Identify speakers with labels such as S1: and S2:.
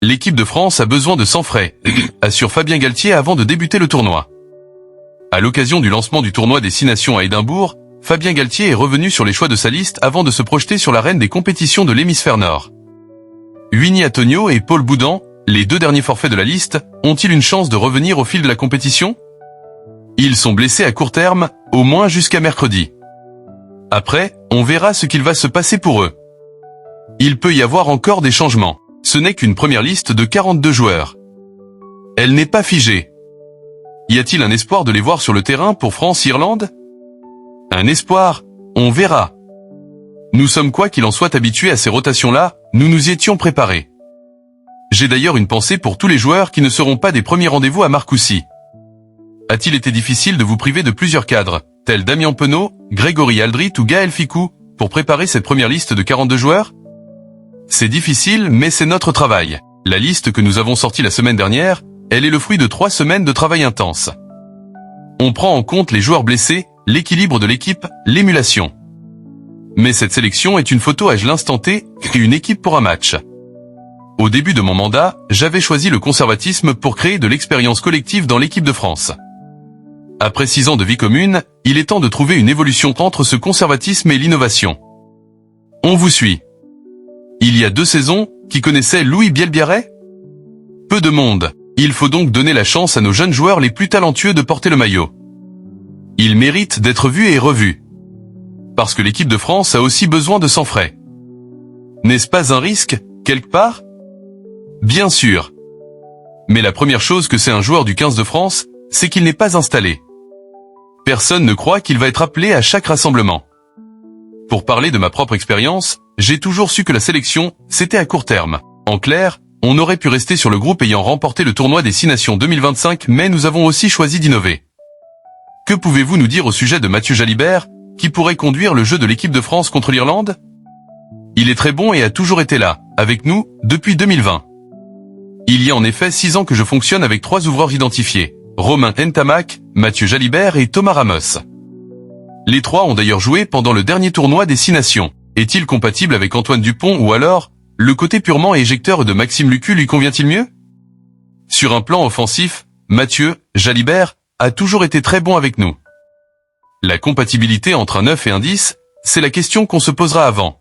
S1: L'équipe de France a besoin de sang frais, assure Fabien Galtier avant de débuter le tournoi. À l'occasion du lancement du tournoi des 6 nations à Édimbourg, Fabien Galtier est revenu sur les choix de sa liste avant de se projeter sur l'arène des compétitions de l'hémisphère nord. Winnie Antonio et Paul Boudan, les 2 derniers forfaits de la liste, ont-ils une chance de revenir au fil de la compétition? Ils sont blessés à court terme, au moins jusqu'à mercredi. Après, on verra ce qu'il va se passer pour eux. Il peut y avoir encore des changements. Ce n'est qu'une première liste de 42 joueurs. Elle n'est pas figée. Y a-t-il un espoir de les voir sur le terrain pour France-Irlande? Un espoir, on verra. Nous sommes quoi qu'il en soit habitués à ces rotations-là, nous nous y étions préparés. J'ai d'ailleurs une pensée pour tous les joueurs qui ne seront pas des premiers rendez-vous à Marcoussis. A-t-il été difficile de vous priver de plusieurs cadres, tels Damien Penaud, Grégory Aldrit ou Gaël Ficou, pour préparer cette première liste de 42 joueurs? C'est difficile, mais c'est notre travail. La liste que nous avons sortie la semaine dernière, elle est le fruit de 3 semaines de travail intense. On prend en compte les joueurs blessés, l'équilibre de l'équipe, l'émulation. Mais cette sélection est une photo à l'instant T et une équipe pour un match. Au début de mon mandat, j'avais choisi le conservatisme pour créer de l'expérience collective dans l'équipe de France. Après 6 ans de vie commune, il est temps de trouver une évolution entre ce conservatisme et l'innovation. On vous suit. Il y a 2 saisons, qui connaissait Louis Bielbiarré? Peu de monde. Il faut donc donner la chance à nos jeunes joueurs les plus talentueux de porter le maillot. Ils méritent d'être vus et revus. Parce que l'équipe de France a aussi besoin de sang frais. N'est-ce pas un risque, quelque part? Bien sûr. Mais la première chose que sait un joueur du 15 de France, c'est qu'il n'est pas installé. Personne ne croit qu'il va être appelé à chaque rassemblement. Pour parler de ma propre expérience, j'ai toujours su que la sélection, c'était à court terme. En clair, on aurait pu rester sur le groupe ayant remporté le tournoi des 6 nations 2025, mais nous avons aussi choisi d'innover. Que pouvez-vous nous dire au sujet de Mathieu Jalibert, qui pourrait conduire le jeu de l'équipe de France contre l'Irlande? Il est très bon et a toujours été là, avec nous, depuis 2020. Il y a en effet 6 ans que je fonctionne avec 3 ouvreurs identifiés, Romain Ntamak, Mathieu Jalibert et Thomas Ramos. Les 3 ont d'ailleurs joué pendant le dernier tournoi des 6 nations. Est-il compatible avec Antoine Dupont ou alors, le côté purement éjecteur de Maxime Lucu lui convient-il mieux? Sur un plan offensif, Mathieu Jalibert a toujours été très bon avec nous. La compatibilité entre un 9 et un 10, c'est la question qu'on se posera avant.